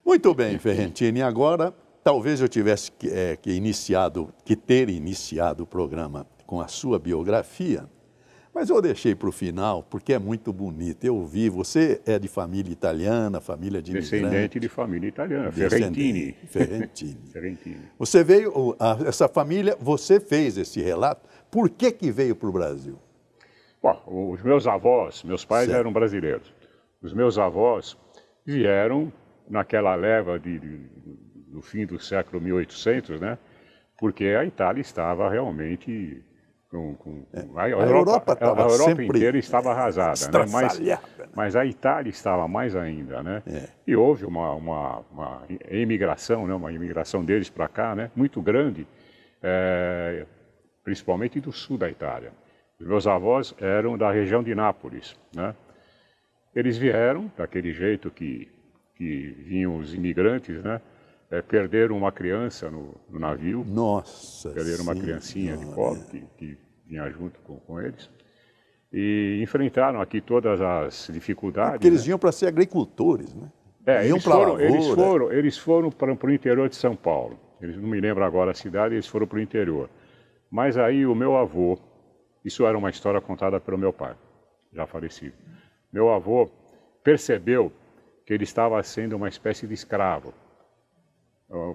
Muito bem, Ferrentini. Agora, talvez eu tivesse que ter iniciado o programa com a sua biografia, mas eu deixei para o final porque é muito bonito. Eu vi, você é de família italiana, família de imigrante. Descendente de família italiana, Ferrentini. Ferrentini. Você veio, essa família, você fez esse relato. Por que veio para o Brasil? Bom, os meus avós, meus pais eram brasileiros. Os meus avós vieram naquela leva do fim do século 1800, né? Porque a Itália estava realmente a Europa inteira estava arrasada, né? Mas a Itália estava mais ainda, né? E houve uma imigração, né? Uma imigração deles para cá, né? Muito grande, principalmente do sul da Itália. Os meus avós eram da região de Nápoles, né? Eles vieram daquele jeito que vinham os imigrantes, né? Perderam uma criança no navio. Nossa! Perderam uma criancinha de pobre que vinha junto com eles. E enfrentaram aqui todas as dificuldades. Porque eles vinham para ser agricultores, né? Eles foram para o interior de São Paulo. Eles não me lembram agora a cidade, eles foram para o interior. Mas aí o meu avô, isso era uma história contada pelo meu pai, já falecido. Meu avô percebeu que ele estava sendo uma espécie de escravo,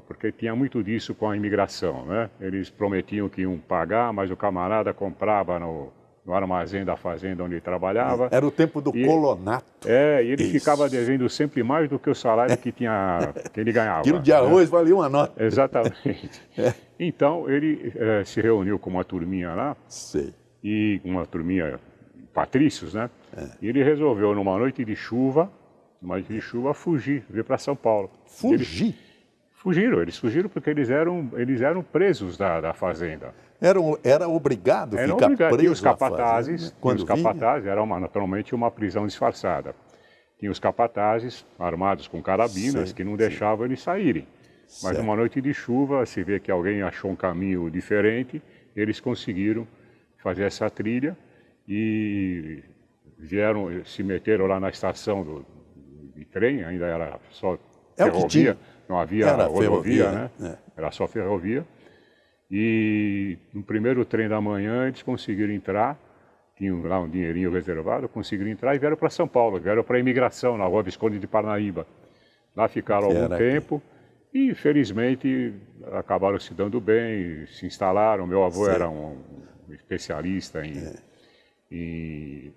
porque tinha muito disso com a imigração, né? Eles prometiam que iam pagar, mas o camarada comprava no armazém da fazenda onde ele trabalhava. Era o tempo do colonato. E ele ficava devendo sempre mais do que o salário que ele ganhava. Quilo de arroz valia uma nota. Exatamente. Então ele se reuniu com uma turminha lá, e uma turminha patrícios, né? E ele resolveu, numa noite de chuva, fugir, vir para São Paulo. Fugir? Eles fugiram porque eles eram presos da fazenda. Era obrigado a ficar preso. E os capatazes, era naturalmente uma prisão disfarçada. Tinha os capatazes armados com carabinas que não deixavam eles saírem. Mas numa noite de chuva, se vê que alguém achou um caminho diferente, eles conseguiram fazer essa trilha e se meteram lá na estação de trem, ainda era só ferrovia, não havia rodovia, né? Era só ferrovia. E no primeiro trem da manhã eles conseguiram entrar, tinham lá um dinheirinho reservado, conseguiram entrar e vieram para São Paulo, vieram para a imigração na Rua Visconde de Parnaíba. Lá ficaram algum tempo e felizmente acabaram se dando bem, se instalaram. Meu avô era um especialista em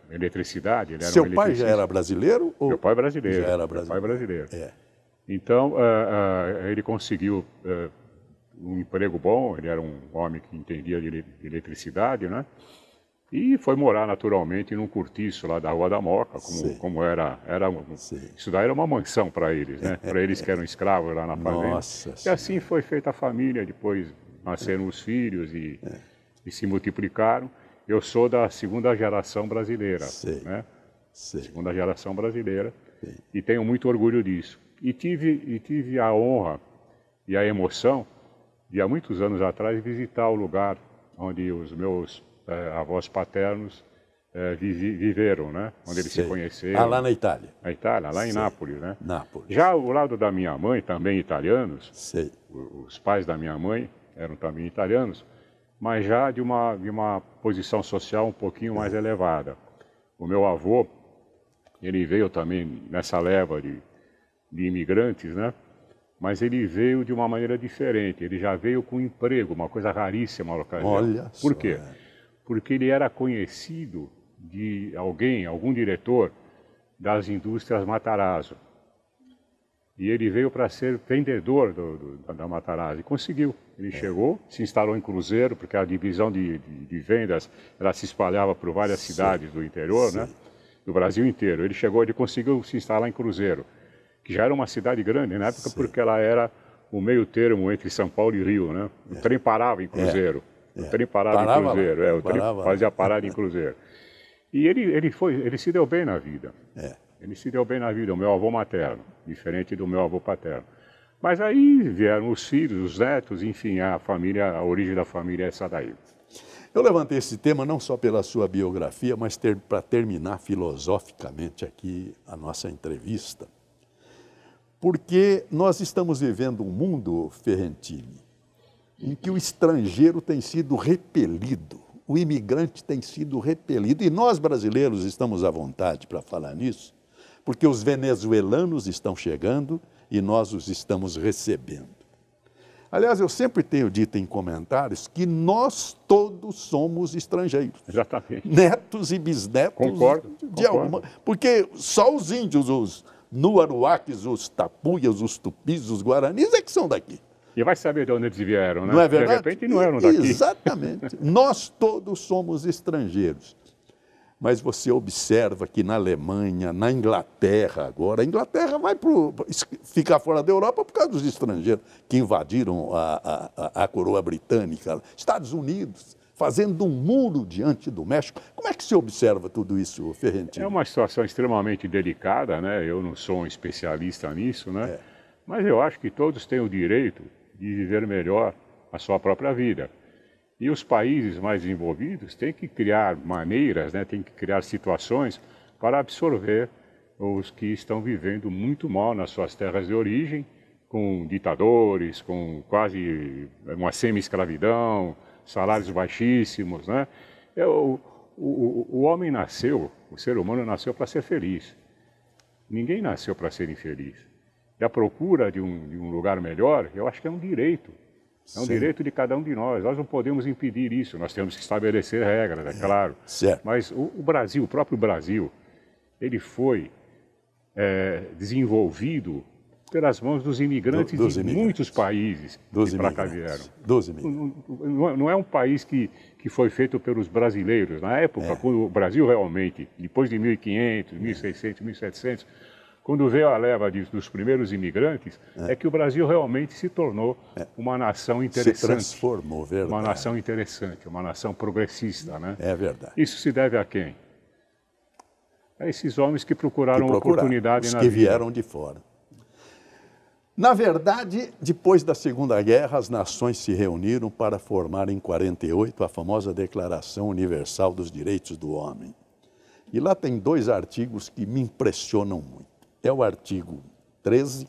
eletricidade. Ele era Seu pai já era brasileiro? Meu pai é brasileiro. Já era brasileiro. Meu pai é brasileiro. Então, ele conseguiu um emprego bom, ele era um homem que entendia de eletricidade, né? E foi morar naturalmente num cortiço lá da Rua da Moca, como era isso daí era uma mansão para eles, né? Para eles que eram escravos lá na fazenda. E assim foi feita a família, depois nasceram os filhos e se multiplicaram. Eu sou da segunda geração brasileira, né? Segunda geração brasileira, e tenho muito orgulho disso. E tive a honra e a emoção de, há muitos anos atrás, visitar o lugar onde os meus avós paternos viveram, né? Onde eles se conheceram. Lá na Itália? Na Itália, lá em Nápoles, né? Nápoles. Já o lado da minha mãe, também italianos, os pais da minha mãe eram também italianos, mas já de uma posição social um pouquinho mais elevada. O meu avô, ele veio também nessa leva de imigrantes, né? Mas ele veio de uma maneira diferente. Ele já veio com emprego, uma coisa raríssima na ocasião. Olha só. Por quê? Porque ele era conhecido de algum diretor das indústrias Matarazzo. E ele veio para ser vendedor da Matarazzo e conseguiu. Ele chegou, se instalou em Cruzeiro, porque a divisão de vendas ela se espalhava por várias cidades do interior, né? Do Brasil inteiro. Ele conseguiu se instalar em Cruzeiro, que já era uma cidade grande na época, porque ela era o meio termo entre São Paulo e Rio, né? O trem parava em Cruzeiro. O trem parava em Cruzeiro. O trem fazia parada em Cruzeiro. E ele se deu bem na vida. Ele se deu bem na vida, o meu avô materno, diferente do meu avô paterno. Mas aí vieram os filhos, os netos, enfim, a origem da família é essa daí. Eu levantei esse tema não só pela sua biografia, mas para terminar filosoficamente aqui a nossa entrevista. Porque nós estamos vivendo um mundo, Ferrentini, em que o estrangeiro tem sido repelido, o imigrante tem sido repelido, e nós brasileiros estamos à vontade para falar nisso, porque os venezuelanos estão chegando e nós os estamos recebendo. Aliás, eu sempre tenho dito em comentários que nós todos somos estrangeiros. Exatamente. Netos e bisnetos. Concordo. Porque só os índios, os nuaruaques, os tapuias, os tupis, os guaranis é que são daqui. E vai saber de onde eles vieram, né? Não é verdade? De repente não eram daqui. Exatamente. Nós todos somos estrangeiros. Mas você observa que na Alemanha, na Inglaterra agora, a Inglaterra vai ficar fora da Europa por causa dos estrangeiros que invadiram a coroa britânica. Estados Unidos, fazendo um muro diante do México. Como é que se observa tudo isso, Ferrentini? É uma situação extremamente delicada, né? Eu não sou um especialista nisso, né? Mas eu acho que todos têm o direito de viver melhor a sua própria vida. E os países mais desenvolvidos têm que criar maneiras, né, têm que criar situações para absorver os que estão vivendo muito mal nas suas terras de origem, com ditadores, com quase uma semi-escravidão, salários baixíssimos, né? O homem nasceu, o ser humano nasceu para ser feliz. Ninguém nasceu para ser infeliz. E a procura de um lugar melhor, eu acho que é um direito. É um direito de cada um de nós. Nós não podemos impedir isso. Nós temos que estabelecer regras, é claro. Certo. Mas o Brasil, o próprio Brasil, ele foi desenvolvido pelas mãos dos imigrantes de muitos países que para cá vieram. Não é um país que foi feito pelos brasileiros. Na época, quando o Brasil realmente, depois de 1500, 1600, 1700, quando veio a leva dos primeiros imigrantes, é que o Brasil realmente se tornou uma nação interessante. Se transformou, verdade. Uma nação interessante, uma nação progressista, né? É verdade. Isso se deve a quem? A esses homens que procuraram oportunidade na vida. Os que vieram de fora. Na verdade, depois da Segunda Guerra, as nações se reuniram para formar em 48 a famosa Declaração Universal dos Direitos do Homem. E lá tem 2 artigos que me impressionam muito. É o artigo 13.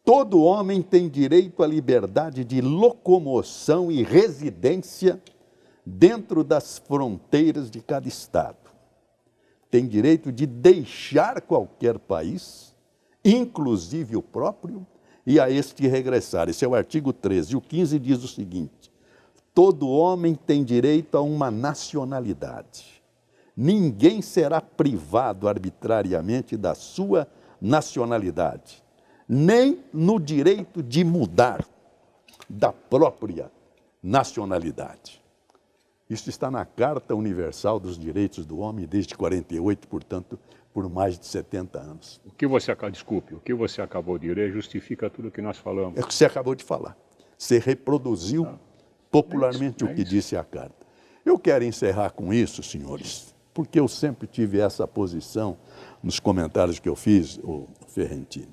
Todo homem tem direito à liberdade de locomoção e residência dentro das fronteiras de cada estado. Tem direito de deixar qualquer país, inclusive o próprio, e a este regressar. Esse é o artigo 13. O 15 diz o seguinte: todo homem tem direito a uma nacionalidade. Ninguém será privado arbitrariamente da sua nacionalidade, nem no direito de mudar da própria nacionalidade. Isso está na Carta Universal dos Direitos do Homem desde 48, portanto, por mais de 70 anos. O que você acabou de ler justifica tudo o que nós falamos. É o que você acabou de falar. Você reproduziu popularmente o que disse a Carta. Eu quero encerrar com isso, senhores, porque eu sempre tive essa posição nos comentários que eu fiz, o Ferrentini.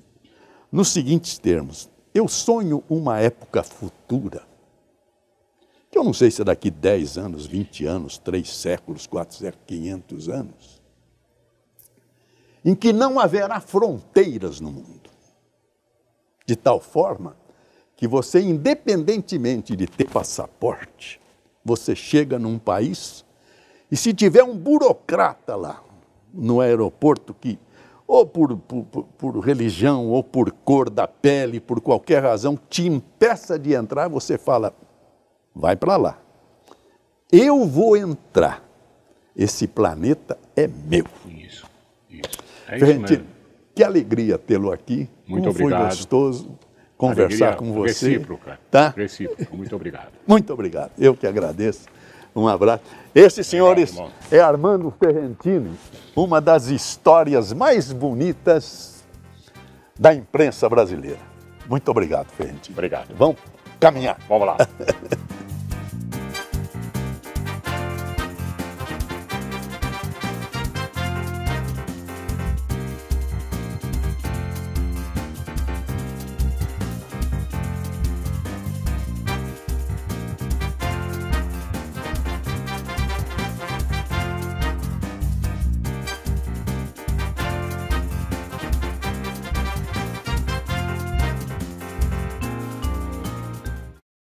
Nos seguintes termos: eu sonho uma época futura, que eu não sei se é daqui 10 anos, 20 anos, 3 séculos, 4 séculos, 500 anos, em que não haverá fronteiras no mundo, de tal forma que você, independentemente de ter passaporte, você chega num país E se tiver um burocrata lá no aeroporto que, ou por religião, ou por cor da pele, por qualquer razão, te impeça de entrar, você fala, vai para lá. Eu vou entrar. Esse planeta é meu. Isso. É Ferrentino, isso mesmo. que alegria tê-lo aqui. Muito Como obrigado. Foi gostoso conversar com você. Recíproca. Tá? Recíproca. Muito obrigado. Muito obrigado. Eu que agradeço. Um abraço. Esses senhores é Armando Ferrentino, uma das histórias mais bonitas da imprensa brasileira. Muito obrigado, Ferrentino. Obrigado. Vamos caminhar. Vamos lá.